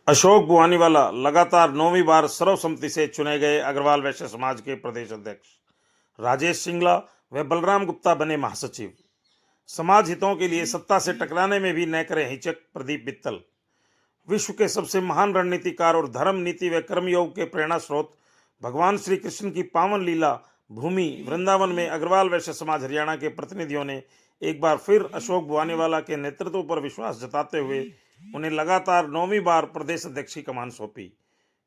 अशोक बुआनीवाला लगातार 9वीं बार सर्वसम्मति से चुने गए अग्रवाल वैश्य समाज के प्रदेश अध्यक्ष। राजेश सिंगला व बलराम गुप्ता बने महासचिव। समाज हितों के लिए सत्ता से टकराने में भी न करें हिचक प्रदीप मित्तल। विश्व के सबसे महान रणनीतिकार और धर्म नीति व कर्मयोग के प्रेरणा स्रोत भगवान श्री कृष्ण की पावन लीला भूमि वृंदावन में अग्रवाल वैश्य समाज हरियाणा के प्रतिनिधियों ने एक बार फिर अशोक बुआनीवाला के नेतृत्व पर विश्वास जताते हुए उन्हें लगातार 9वीं बार प्रदेश अध्यक्ष की कमान सौंपी।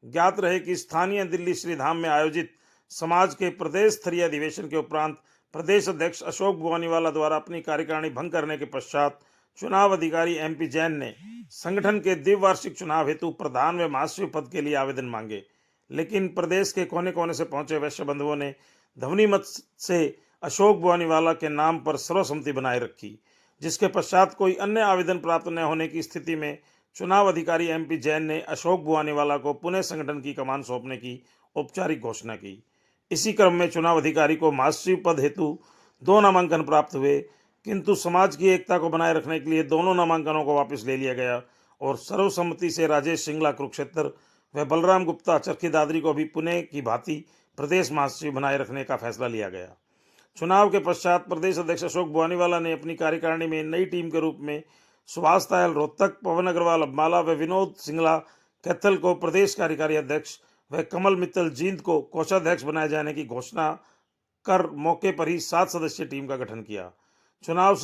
ज्ञात रहे कि स्थानीय दिल्ली श्रीधाम में आयोजित समाज के प्रदेश स्तरीय अधिवेशन के उपरांत प्रदेश अध्यक्ष अशोक बुआनीवाला द्वारा अपनी कार्यकारिणी भंग करने के पश्चात चुनाव अधिकारी एमपी जैन ने संगठन के द्विवार्षिक चुनाव हेतु प्रधान व महासचिव पद के लिए आवेदन मांगे, लेकिन प्रदेश के कोने कोने से पहुंचे वैश्य बंधुओं ने ध्वनि मत से अशोक बुआनीवाला के नाम पर सर्वसम्मति बनाए रखी, जिसके पश्चात कोई अन्य आवेदन प्राप्त न होने की स्थिति में चुनाव अधिकारी एमपी जैन ने अशोक बुआनीवाला को पुनः संगठन की कमान सौंपने की औपचारिक घोषणा की। इसी क्रम में चुनाव अधिकारी को महासचिव पद हेतु 2 नामांकन प्राप्त हुए, किंतु समाज की एकता को बनाए रखने के लिए दोनों नामांकनों को वापस ले लिया गया और सर्वसम्मति से राजेश सिंगला कुरुक्षेत्र व बलराम गुप्ता चरखी दादरी को भी पुणे की भांति प्रदेश महासचिव बनाए रखने का फैसला लिया गया। चुनाव के पश्चात प्रदेश अध्यक्ष अशोक बुआनीवाला ने अपनी कार्यकारिणी में नई टीम के रूप में सुभाष तायल रोहतक, पवन अग्रवाल अम्बाला व विनोद सिंगला कैथल को प्रदेश कार्यकारी अध्यक्ष व कमल मित्तल जींद को कोषाध्यक्ष बनाए जाने की घोषणा कर मौके पर ही 7 सदस्यीय टीम का गठन किया। चुनाव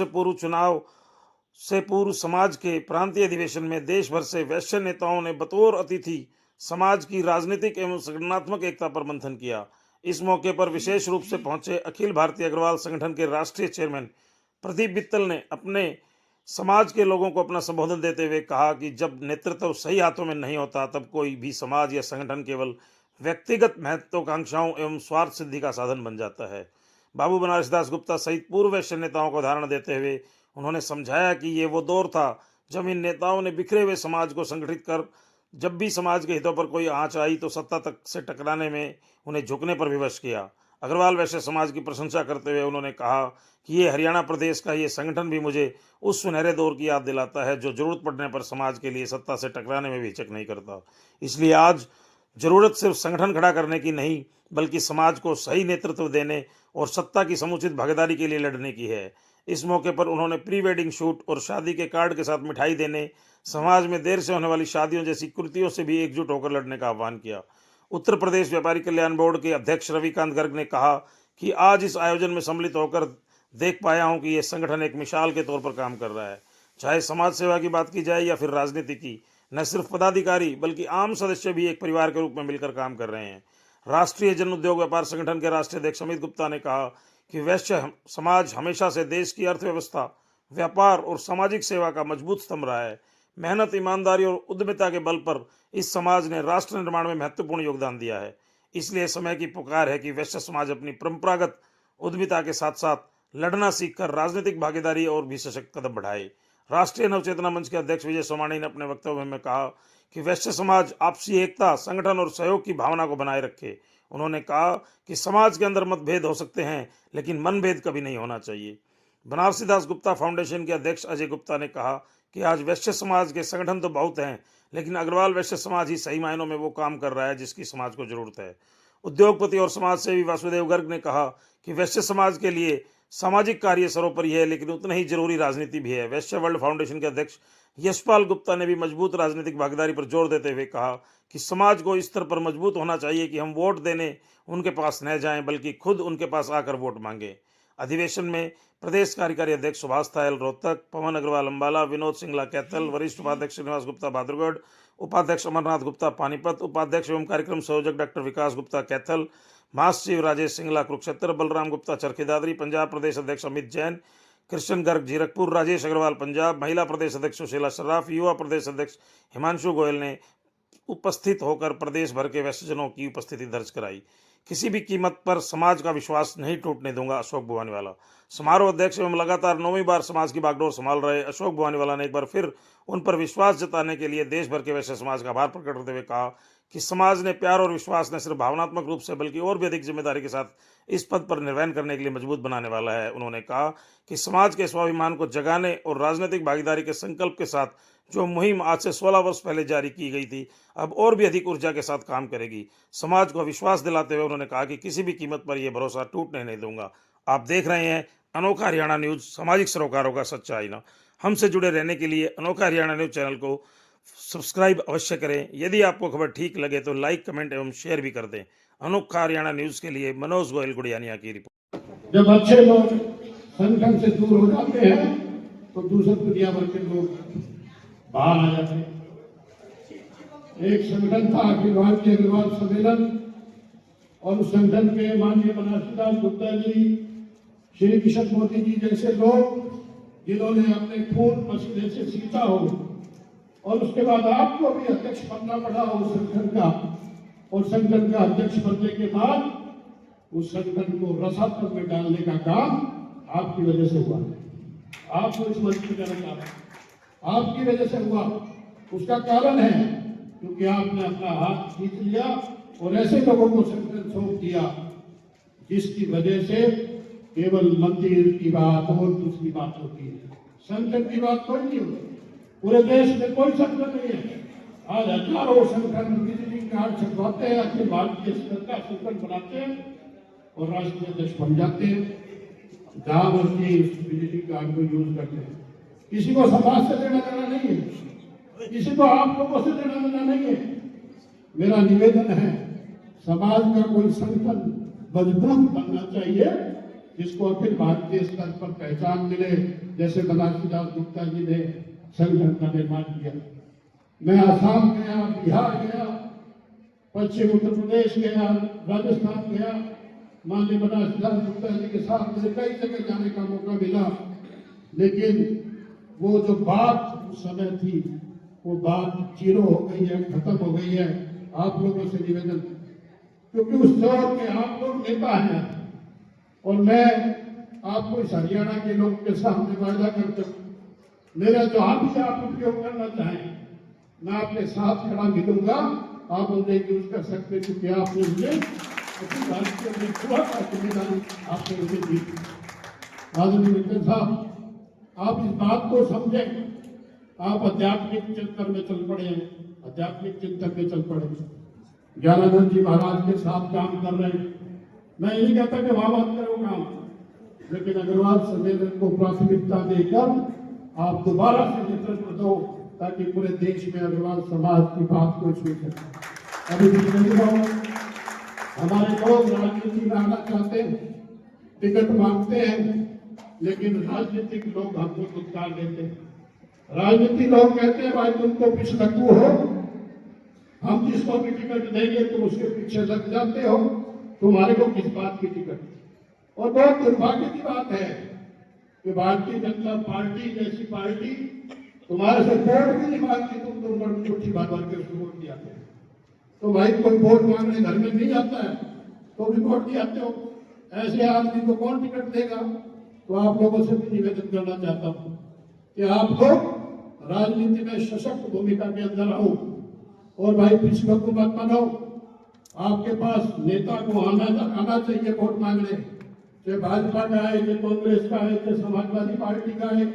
से पूर्व समाज के प्रांतीय अधिवेशन में देश भर से वैश्य नेताओं ने बतौर अतिथि समाज की राजनीतिक एवं संगठनात्मक एकता पर मंथन किया। इस मौके पर विशेष रूप से पहुंचे अखिल भारतीय अग्रवाल संगठन के राष्ट्रीय चेयरमैन प्रदीप मित्तल ने अपने समाज के लोगों को अपना संबोधन देते हुए कहा कि जब नेतृत्व सही हाथों में नहीं होता तब कोई भी समाज या संगठन केवल व्यक्तिगत महत्वाकांक्षाओं एवं स्वार्थ सिद्धि का साधन बन जाता है। बाबू बनारस दास गुप्ता सहित पूर्व वैश्य नेताओं को उदाहरण देते हुए उन्होंने समझाया कि ये वो दौर था जब इन नेताओं ने बिखरे हुए समाज को संगठित कर जब भी समाज के हितों पर कोई आंच आई तो सत्ता तक से टकराने में उन्हें झुकने पर विवश किया। अग्रवाल वैश्य समाज की प्रशंसा करते हुए उन्होंने कहा कि ये हरियाणा प्रदेश का ये संगठन भी मुझे उस सुनहरे दौर की याद दिलाता है जो जरूरत पड़ने पर समाज के लिए सत्ता से टकराने में भी हिचक नहीं करता। इसलिए आज जरूरत सिर्फ संगठन खड़ा करने की नहीं बल्कि समाज को सही नेतृत्व देने और सत्ता की समुचित भागीदारी के लिए लड़ने की है। इस मौके पर उन्होंने प्री वेडिंग शूट और शादी के कार्ड के साथ मिठाई देने, समाज में देर से होने वाली शादियों जैसी कुरीतियों से भी एकजुट होकर लड़ने का आह्वान किया। उत्तर प्रदेश व्यापारी कल्याण बोर्ड के अध्यक्ष रविकांत गर्ग ने कहा कि आज इस आयोजन में सम्मिलित होकर देख पाया हूं कि यह संगठन एक मिसाल के तौर पर काम कर रहा है। चाहे समाज सेवा की बात की जाए या फिर राजनीति की, न सिर्फ पदाधिकारी बल्कि आम सदस्य भी एक परिवार के रूप में मिलकर काम कर रहे हैं। राष्ट्रीय जन उद्योग व्यापार संगठन के राष्ट्रीय अध्यक्ष अमित गुप्ता ने कहा कि वैश्य समाज हमेशा से देश की अर्थव्यवस्था, व्यापार और सामाजिक सेवा का मजबूत स्तंभ रहा है। मेहनत, ईमानदारी और उद्यमिता के बल पर इस समाज ने राष्ट्र निर्माण में महत्वपूर्ण योगदान दिया है। इसलिए समय की पुकार है कि वैश्य समाज अपनी परंपरागत उद्यमिता के साथ साथ लड़ना सीखकर राजनीतिक भागीदारी और भी सशक्त कदम बढ़ाए। राष्ट्रीय नवचेतना मंच के अध्यक्ष विजय सोमानी ने अपने वक्तव्य में कहा कि वैश्य समाज आपसी एकता, संगठन और सहयोग की भावना को बनाए रखे। उन्होंने कहा कि समाज के अंदर मतभेद हो सकते हैं लेकिन मनभेद कभी नहीं होना चाहिए। बनारसी दास गुप्ता फाउंडेशन के अध्यक्ष अजय गुप्ता ने कहा कि आज वैश्य समाज के संगठन तो बहुत हैं लेकिन अग्रवाल वैश्य समाज ही सही मायनों में वो काम कर रहा है जिसकी समाज को जरूरत है। उद्योगपति और समाज सेवी वासुदेव गर्ग ने कहा कि वैश्य समाज के लिए सामाजिक कार्य सर्वोपरि है लेकिन उतना ही जरूरी राजनीति भी है। वैश्य वर्ल्ड फाउंडेशन के अध्यक्ष यशपाल गुप्ता ने भी मजबूत राजनीतिक भागीदारी पर जोर देते हुए कहा कि समाज को इस स्तर पर मजबूत होना चाहिए कि हम वोट देने उनके पास न जाएं बल्कि खुद उनके पास आकर वोट मांगे। अधिवेशन में प्रदेश कार्यकारी अध्यक्ष सुभाष तायल रोहतक, पवन अग्रवाल अम्बाला, विनोद सिंगला कैथल, वरिष्ठ उपाध्यक्ष श्रीनिवास गुप्ता बहादुरगढ़, उपाध्यक्ष अमरनाथ गुप्ता पानीपत, उपाध्यक्ष एवं कार्यक्रम संयोजक डॉक्टर विकास गुप्ता कैथल, महासचिव राजेश सिंगला कुरुक्षेत्र, बलराम गुप्ता चरखी दादरी, पंजाब प्रदेश अध्यक्ष अमित जैन, कृष्ण गर्ग जीरकपुर, राजेश अग्रवाल पंजाब, महिला प्रदेश अध्यक्ष सुशीला शर्राफ, युवा प्रदेश अध्यक्ष हिमांशु गोयल ने उपस्थित होकर प्रदेश भर के वैश्यजनों की उपस्थिति दर्ज कराई। किसी भी कीमत पर समाज का विश्वास नहीं टूटने दूंगा, अशोक बुआनीवाला। समारोह अध्यक्ष एवं लगातार 9वीं बार समाज की बागडोर संभाल रहे अशोक बुआनीवाला ने एक बार फिर उन पर विश्वास जताने के लिए देश भर के वैश्य समाज का आभार प्रकट करते हुए कहा कि समाज ने प्यार और विश्वास न सिर्फ भावनात्मक रूप से बल्कि और भी अधिक जिम्मेदारी के साथ इस पद पर निर्वहन करने के लिए मजबूत बनाने वाला है। उन्होंने कहा कि समाज के स्वाभिमान को जगाने और राजनीतिक भागीदारी के संकल्प के साथ जो मुहिम आज से 16 वर्ष पहले जारी की गई थी, अब और भी अधिक ऊर्जा के साथ काम करेगी। समाज को विश्वास दिलाते हुए उन्होंने कहा कि किसी भी कीमत पर यह भरोसा टूटने नहीं दूंगा। आप देख रहे हैं अनोखा हरियाणा न्यूज, सामाजिक सरोकारों का सच्चा आईना। हमसे जुड़े रहने के लिए अनोखा हरियाणा न्यूज चैनल को सब्सक्राइब अवश्य करें। यदि आपको खबर ठीक लगे तो लाइक, कमेंट एवं शेयर भी कर दें। अनोखा हरियाणा न्यूज के लिए मनोज गोयल गुड़ियानिया की रिपोर्ट। जब अच्छे लोग संगठन से दूर हो जाते हैं तो दूसरी दुनिया भर के लोग बाहर आ जाते हैं। एक संगठन था अखिल भारतीय अग्रवाल सम्मेलन, और उस संगठन के माननीय बनारसीदास गुप्ता जी, श्री किशन मोदी जी जैसे लोग जिन्होंने अपने खून पसीने से सींचा हो, और उसके बाद आपको भी अध्यक्ष बनना पड़ा उस संगठन का, और संगठन का अध्यक्ष बनने के बाद उस संगठन को रसातल में डालने का काम आपकी वजह से हुआ। आपको इस मंच पर जाना चाह रहा आपकी वजह से हुआ। उसका कारण है क्योंकि आपने अपना हाथ खींच लिया और ऐसे लोगों को संगठन सौंप दिया जिसकी वजह से केवल मंदिर की बात और दूसरी बात होती है, संगठन की बात कोई नहीं होती। पूरे देश में कोई संगठन नहीं है। आज हजारों संगठन विजिटिंग कार्ड छपवाते हैं, अखिल भारतीय स्तर का संगठन बनाते हैं और राष्ट्रीय अध्यक्ष बन जाते हैं। जहां मर्जी विजिटिंग कार्ड को यूज करते हैं। किसी को समाज से लेना देना नहीं है, किसी को आप लोगों से लेना देना नहीं है। मेरा निवेदन है, समाज का कोई संगठन मजबूत बनना चाहिए जिसको अखिल भारतीय स्तर पर पहचान मिले, जैसे बनारसीदास गुप्ता जी ने संगठन का निर्माण किया। मैं आसाम गया, बिहार गया, पश्चिम उत्तर प्रदेश गया, राजस्थान गया, माननीय बनारसीदास गुप्ता जी के साथ मुझे कई जगह जाने का मौका मिला, लेकिन वो जो बात उस समय थी वो बात जीरो हो गई है, खत्म हो गई है। आप लोगों से निवेदन, क्योंकि उस दौर के आप लोग नेता हैं और मैं आपको इस हरियाणा के लोगों के सामने वायदा करता हूँ, मेरा जो भी आप उपयोग करना चाहें मैं आपके साथ खड़ा मिलूंगा। आप मुझे यूज कर सकते, क्योंकि आपने मुझे जिम्मेदारी आपने मुझे दी। आदरणीय मित्र साहब, आप इस बात को समझें। आप आध्यात्मिक चिंतन में चल पड़े हैं, आध्यात्मिक चिंतन में चल पड़े। ज्ञानानंद जी महाराज के साथ काम कर रहे हैं। मैं यही कहता कि वहां मत करो काम, लेकिन अग्रवाल सम्मेलन को प्राथमिकता देकर आप दोबारा से नेतृत्व दो ताकि पूरे देश में अग्रवाल समाज की बात को सुन सके। अभी हमारे लोग राजनीति में आना चाहते हैं, टिकट मांगते हैं, लेकिन राजनीतिक लोग हमको दुत्कार देते हैं। राजनीति लोग कहते हैं भाई तुमको पिछलक्कू हो, हम जिसको भी टिकट देंगे तुम उसके पीछे लग जाते हो, तुम्हारे को किस बात की टिकट। और बहुत दुर्भाग्य की बात है कि भारतीय जनता पार्टी जैसी पार्टी तुम्हारे से वोट भी नहीं मांगती, तुम मुट्ठी भर भर के उसको वोट दिया। तो भाई कोई वोट मांगने घर में नहीं आता है तो भी वोट दियाते हो, ऐसे आदमी को कौन टिकट देगा। तो आप लोगों से भी निवेदन करना चाहता हूँ कि आप लोग राजनीति में सशक्त भूमिका के अंदर आओ और भाई पिछलक्कू मत बनाओ। आपके पास नेता को आना चाहिए वोट मांगने, चाहे भाजपा का है, चाहे कांग्रेस का है, चाहे समाजवादी पार्टी का है,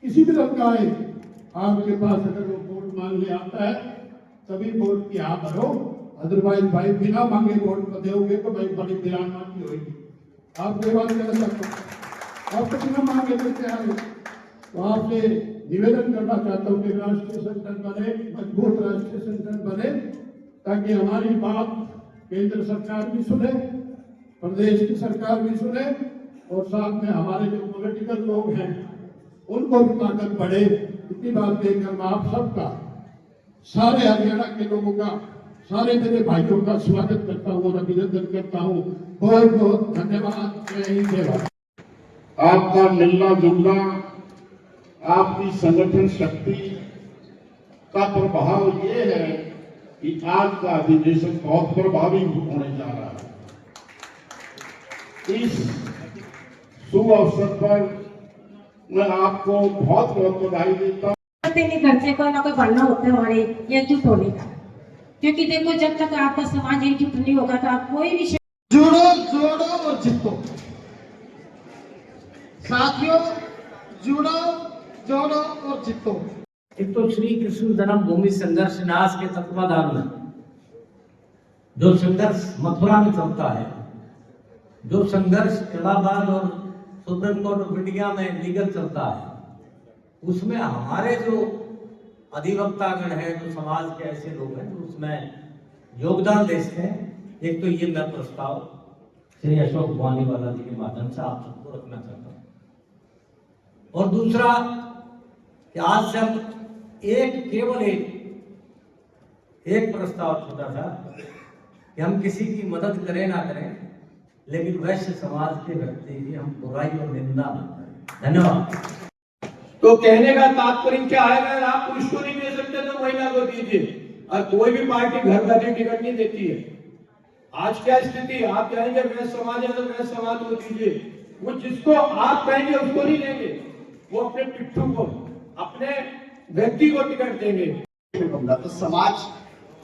किसी भी रंग का है। आपके पास अगर वो वोट मांगने आता है तभी वोट की हाँ भरो, अदरवाइज भाई बिना मांगे वोट दोगे तो भाई बड़ी वीरानगी होगी। आप ये बात कहना चाहता हूँ, आप तो बिना मांगे देते हैं। तो आपसे निवेदन करना चाहता हूँ कि राष्ट्रीय संगठन बने, मजबूत राष्ट्रीय संगठन बने, ताकि हमारी बात केंद्र सरकार भी सुने, प्रदेश की सरकार भी सुने, और साथ में हमारे जो पॉलिटिकल लोग हैं उनको भी ताकत बढ़े। इतनी बात देकर मैं आप सबका, सारे हरियाणा के लोगों का, सारे मेरे भाइयों का स्वागत करता हूँ और अभिनंदन करता हूँ। बहुत बहुत धन्यवाद। जय हिंद, जय भारत। आपका मिलना जुलना, आपकी संगठन शक्ति का प्रभाव ये है कि आज का अधिवेशन बहुत प्रभावी होने जा रहा है। इस शुभ अवसर पर मैं आपको बहुत बहुत बधाई देता हूँ। नहीं करते, कोई ना कोई बनना होता है हमारे एकजुट होने का। क्योंकि देखो जब तक आपका समाज एकजुट नहीं होगा तो आप कोई भी जुड़ो, जोड़ो और जीतो। साथियों, जुड़ो, जोड़ो और जीतो। एक तो श्री कृष्ण जन्मभूमि संघर्ष न्यास के तत्वाधान में जो संघर्ष मथुरा में चलता है, जो संघर्ष इलाहाबाद और सुप्रीम कोर्ट ऑफ इंडिया में लीगल चलता है, उसमें हमारे जो अधिवक्तागण हैं, जो समाज के ऐसे लोग हैं जो उसमें योगदान देते हैं, एक तो ये मैं प्रस्ताव श्री अशोक वानीवाला जी के माध्यम से आप सबको रखना चाहता हूँ। और दूसरा कि आज से हम केवल एक प्रस्ताव छोटा सा कि हम किसी की मदद करें ना करें, लेकिन वैश्य समाज के व्यक्ति की हम बुराई और निंदा न करें। धन्यवाद। तो कहने का तात्पर्य क्या है, अगर आप पुरुष को नहीं दे सकते तो महिला को दीजिए। और कोई भी पार्टी घर बैठे टिकट नहीं देती है। आज क्या स्थिति है, आप कहेंगे वैश्य समाज है तो वैश्य समाज को दीजिए, वो जिसको आप कहेंगे उसको नहीं देंगे, वो अपने पिट्ठू को, अपने व्यक्ति को टिकट देंगे। तो समाज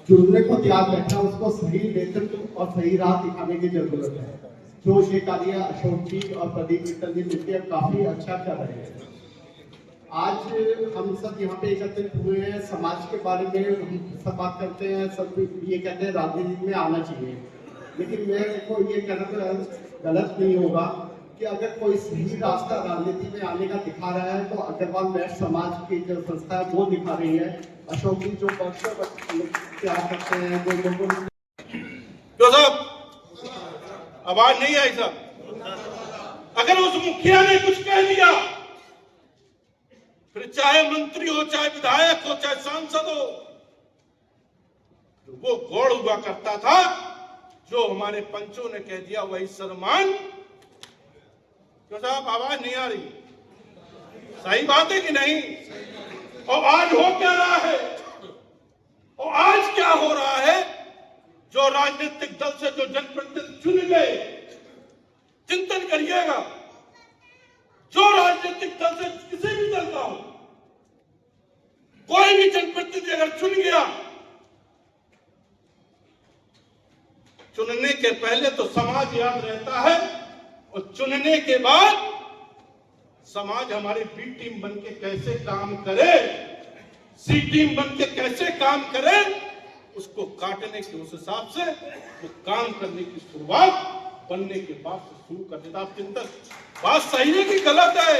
जुड़ने को तैयार बैठा, उसको सही नेतृत्व और सही राह दिखाने की जरूरत है। जो ये कार्य अशोक जी और प्रदीप मित्तल जी मिलकर काफी अच्छा कर रहे हैं। आज हम सब यहाँ पे एकत्रित हुए हैं, समाज के बारे में हम सब बात करते हैं, सब ये कहते हैं राजनीति में आना चाहिए, लेकिन मेरे को ये कहना गलत नहीं होगा कि अगर कोई सही रास्ता राजनीति में आने का दिखा रहा है तो अग्रवाल वैश्य समाज की जो संस्था है वो दिखा रही है। अशोक जी जो पक्ष तैयार करते हैं, जो लोगों जो साहब आवाज नहीं आई साहब, अगर उस मुखिया ने कुछ कह दिया, फिर चाहे मंत्री हो, चाहे विधायक हो, चाहे सांसद हो, तो वो गौड़ हुआ करता था। जो हमारे पंचों ने कह दिया वही सम्मान। तो साहब आवाज नहीं आ रही, सही बात है कि नहीं? और आज हो क्या रहा है, और आज क्या हो रहा है, जो राजनीतिक दल से जो जनप्रतिनिधि चुन गए, चिंतन करिएगा, जो राजनीतिक दल से किसी भी दल का हो, कोई भी जनप्रतिनिधि अगर चुन गया, चुनने के पहले तो समाज याद रहता है, और चुनने के बाद समाज हमारी बी टीम बनके कैसे काम करे, सी टीम बनके कैसे काम करे, उसको काटने के उस हिसाब से वो काम करने की शुरुआत बनने के बाद से शुरू कर देता। आप चिंतन, बात सही है कि गलत है?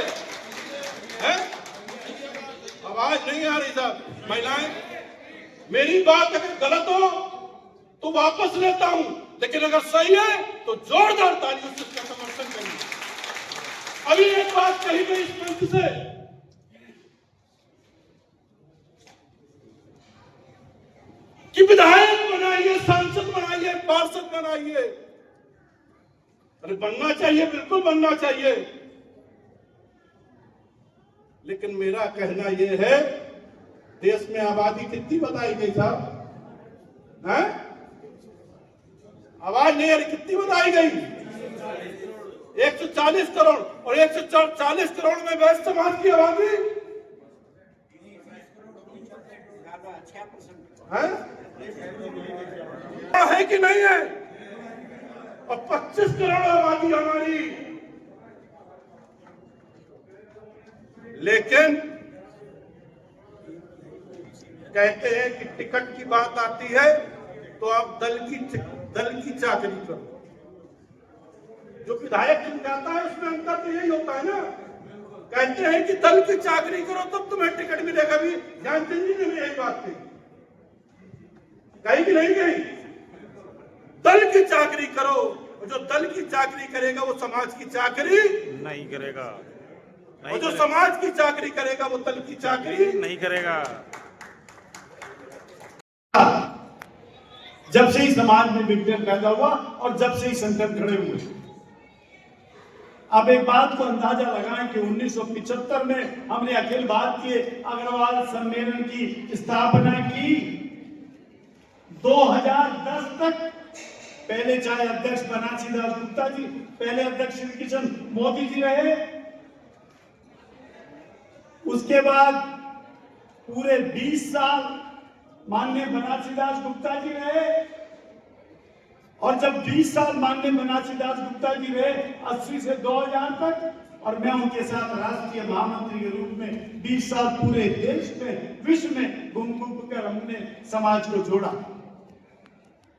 आवाज नहीं आ रही साहब। महिलाएं, मेरी बात अगर गलत हो तो वापस लेता हूं, लेकिन अगर सही है तो जोरदार तालियों से इसका समर्थन करिए। अभी एक बात कही गई इस मंच से, कि विधायक बनाइए, सांसद बनाइए, पार्षद बनाइए। अरे बनना चाहिए, बिल्कुल बनना चाहिए, लेकिन मेरा कहना यह है, देश में आबादी कितनी बताई गई साहब? आवाज नहीं आ रही, कितनी बताई गई? 140 करोड़, और 140 करोड़ में वैश्य समाज की आबादी है कि नहीं है? और 25 करोड़ आबादी हमारी, लेकिन कहते हैं कि टिकट की बात आती है तो आप दल की चाकरी करो। जो विधायक चुन जाता है उसमें अंतर तो यही होता है ना, कहते हैं कि दल की चाकरी करो तब तुम्हें टिकट मिलेगा। भी ध्यान चंद जी ने यही बात कही कि नहीं कही? दल की चाकरी करो, जो दल की चाकरी करेगा वो समाज की चाकरी नहीं करेगा, और जो समाज की चाकरी करेगा वो दल की चाकरी नहीं करेगा। जब से ही समाज में विघटन पैदा हुआ और जब से ही संगठन खड़े हुए, अब एक बात को अंदाजा लगाएं कि 1975 में हमने अखिल भारतीय अग्रवाल सम्मेलन की स्थापना की। 2010 तक पहले चाहे अध्यक्ष बनारसी दास गुप्ता जी, पहले अध्यक्ष श्री किशन मोदी जी रहे, उसके बाद पूरे 20 साल माननीय बनारसी दास गुप्ता जी रहे, और जब 20 साल माननीय बनारसी दास गुप्ता जी रहे 80 से 2000 तक, और मैं उनके साथ राष्ट्रीय महामंत्री के रूप में 20 साल पूरे देश में, विश्व में घूम घूम कर हमने समाज को जोड़ा,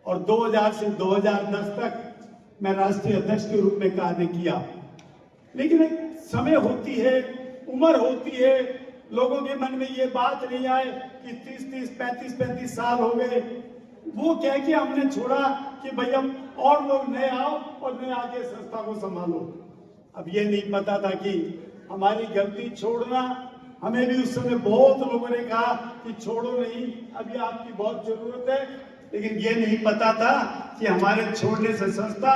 और 2000 से 2010 तक मैं राष्ट्रीय अध्यक्ष के रूप में कार्य किया। लेकिन एक समय होती है, उम्र होती है, लोगों के मन में ये बात नहीं आए कि 30-30, 35-35 साल हो गए, वो कह के हमने छोड़ा कि भैया और लोग नए आओ और नए आके संस्था को संभालो। अब ये नहीं पता था कि हमारी गलती छोड़ना, हमें भी उस समय बहुत लोगों ने कहा कि छोड़ो नहीं, अभी आपकी बहुत जरूरत है, लेकिन ये नहीं पता था कि हमारे छोड़ने से संस्था,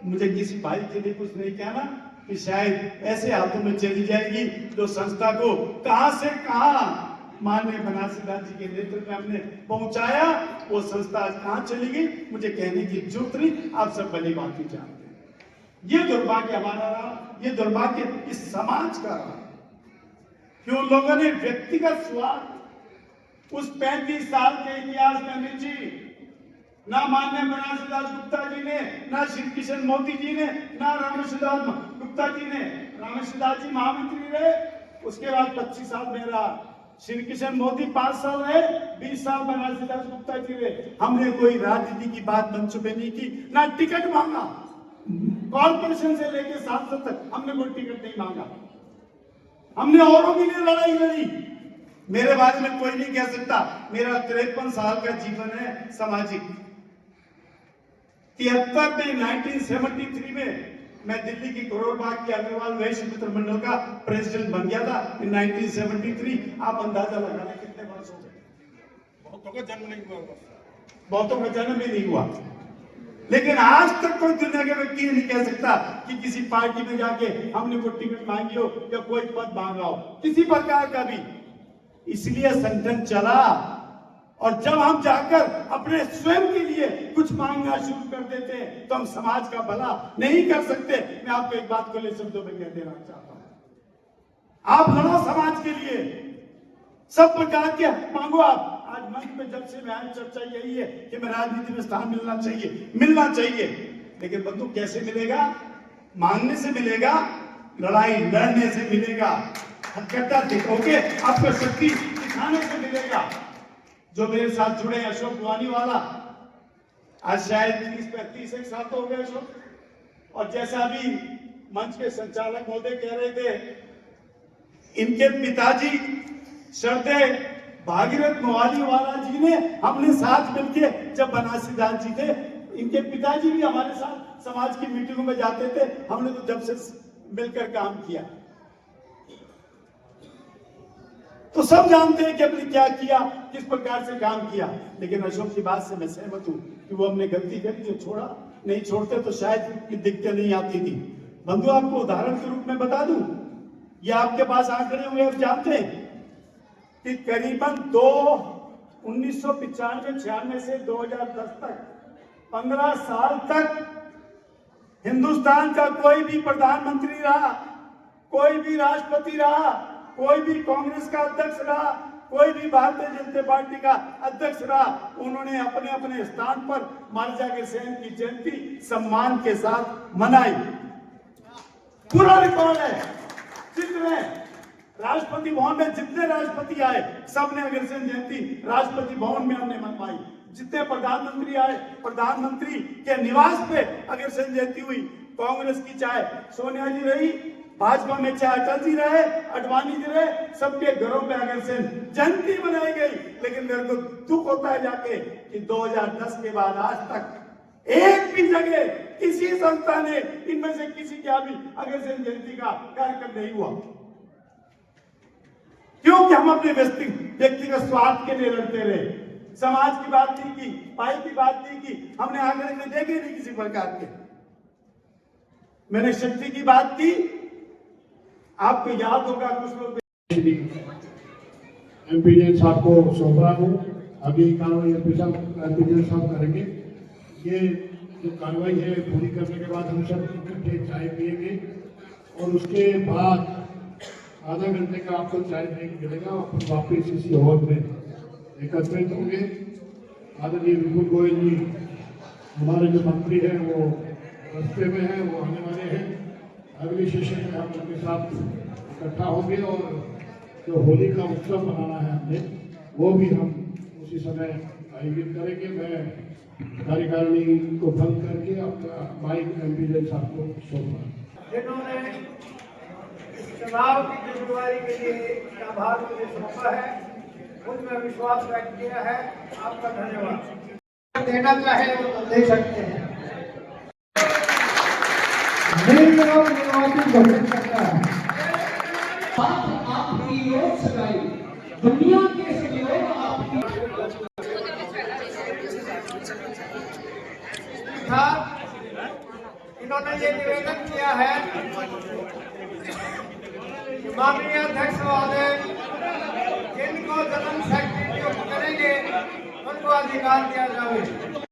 मुझे किसी भाई के लिए कुछ नहीं कहना, कि शायद ऐसे हाथों में चली जाएगी जो संस्था को कहां से कहां माननीय बनारसी दास जी के नेतृत्व में हमने पहुंचाया, वो संस्था आज कहां चली गई, मुझे कहने की जरूरत नहीं, आप सब भली बात ही जानते हैं। ये दुर्भाग्य हमारा रहा, ये दुर्भाग्य इस समाज का रहा कि उन लोगों ने व्यक्तिगत स्वार्थ उस 35 साल के इतिहास में मिर्ची, ना माननीय बनारसी दास गुप्ता जी ने, ना श्री किशन मोदी जी ने, ना रामेश्वर दास गुप्ता जी ने। रामेश्वर दास जी महामंत्री रहे, उसके बाद 25 साल में रहा, श्री किशन मोदी 5 साल रहे, 20 साल बनारसी दास गुप्ता जी रहे। हमने कोई राजनीति की बात मंच पे नहीं की, ना टिकट मांगा, कॉर्पोरेशन से लेकर सांसद तक हमने कोई टिकट नहीं मांगा। हमने औरों के लिए लड़ाई लड़ी। मेरे बारे में कोई नहीं कह सकता, मेरा 53 साल का जीवन है सामाजिक। 73 में 1973 में मैं दिल्ली की करोड़ बाग के अग्रवाल वैश्य मित्र मंडल का प्रेसिडेंट बन गया था। इन 1973 आप अंदाजा लगा लें कितने वर्ष हो गए। बहुतों का जन्म नहीं हुआ, बहुतों का जन्म भी नहीं हुआ। लेकिन आज तक कोई दुनिया के व्यक्ति नहीं कह सकता कि किसी पार्टी में जाके हमने कोई टिकट मांगी हो या कोई पद मांगा हो, किसी प्रकार का भी। इसलिए संगठन चला, और जब हम जाकर अपने स्वयं के लिए कुछ मांगना शुरू कर देते हैं तो हम समाज का भला नहीं कर सकते। मैं आपको एक बात खुले शब्दों में कह देना चाहता हूं, आप लड़ो समाज के लिए, सब प्रकार के मांगो आप। आज मंच पे जब से मैं चर्चा यही है कि मैं राजनीति में स्थान मिलना चाहिए, लेकिन बंधु कैसे मिलेगा? मांगने से मिलेगा, लड़ाई लड़ने से मिलेगा, हथकंडा दिखाओगे, आपको शक्ति दिखाने से मिलेगा। जो मेरे साथ जुड़े अशोक गुवानी वाला, आज शायद 30-35 साल तो हो गए अशोक, और जैसा अभी मंच के संचालक महोदय कह रहे थे, इनके पिताजी श्रद्धेय भागीरथ मोहाली वाला जी ने हमने साथ मिलके, जब बनारसी दास जी थे, इनके पिताजी भी हमारे साथ समाज की मीटिंगों में जाते थे, हमने तो जब से मिलकर काम किया। तो सब जानते हैं कि हमने क्या किया, किस प्रकार से काम किया। लेकिन अशोक की बात से मैं सहमत हूं कि वो हमने गलती करी जो छोड़ा, नहीं छोड़ते तो शायद ये दिक्कतें नहीं आती थी। बंधु आपको उदाहरण के रूप में बता दूं, ये आपके पास आंकड़े हुए, आप जानते हैं कि करीबन 1995-96 से 2010 तक 15 साल तक हिंदुस्तान का कोई भी प्रधानमंत्री रहा, कोई भी राष्ट्रपति रहा, कोई भी कांग्रेस का अध्यक्ष रहा, कोई भी भारतीय जनता पार्टी का अध्यक्ष रहा, उन्होंने अपने अपने स्थान पर महाराजा अग्रसेन की जयंती सम्मान के साथ मनाई। पूरा रिकॉर्ड है। जितने राष्ट्रपति भवन में जितने राष्ट्रपति आए, सबने अग्रसेन जयंती राष्ट्रपति भवन में हमने मनवाई। जितने प्रधानमंत्री आए, प्रधानमंत्री के निवास पे अग्रसेन जयंती हुई। कांग्रेस की चाहे सोनिया जी रही, भाजपा में चाहे अटल जी रहे, अडवाणी जी रहे, सबके घरों में अग्रसेन जयंती मनाई गई। लेकिन मेरे को दुख होता है जाके कि 2010 के बाद आज तक एक भी जगह किसी संस्था ने, इनमें से किसी का भी अग्रसेन जयंती का कार्यक्रम नहीं हुआ। क्योंकि हम अपने व्यक्तिगत स्वार्थ के लिए लड़ते रहे, समाज की बात नहीं की, पाई की बात नहीं की, हमने आंकड़े में देखे नहीं किसी प्रकार के। मैंने शक्ति की बात की, आपको याद होगा कुछ लोग एमपी साहब को सौंप रहा हूँ। अभी कार्रवाई एमपी साहब करेंगे। ये जो कार्रवाई है पूरी करने के बाद हम सब इकट्ठे चाय पिएंगे, और उसके बाद आधा घंटे का आपको चाय ब्रेक मिलेगा, और वापिस इसी हॉल में एकत्रित होंगे। आदरणीय विपुल गोयल जी हमारे जो मंत्री हैं वो रास्ते में हैं, वो आने वाले हैं। अगली सेशन में हम उनके साथ इकट्ठा होंगे और जो होली का उत्सव मनाना है हमने, वो भी हम उसी समय आयोजित करेंगे। मैं कार्यकारिणी को भंग करके अपना माइक एमपी साहब को सौंपा। जिन्होंने इस चुनाव की जिम्मेदारी के लिए आभार मुझे सौंपा है, उनमें विश्वास व्यक्त किया है। आपका धन्यवाद। देना चाहे वो दे सकते हैं। निर्वाचित घोषित करता है। साथ आपकी योग सगाई, दुनिया के सब लोग आपकी इन्होंने ये निवेदन किया है कि माननीय अध्यक्ष महोदय जिनको जन्म सर्टिफिकेट करेंगे उनको अधिकार दिया जाए।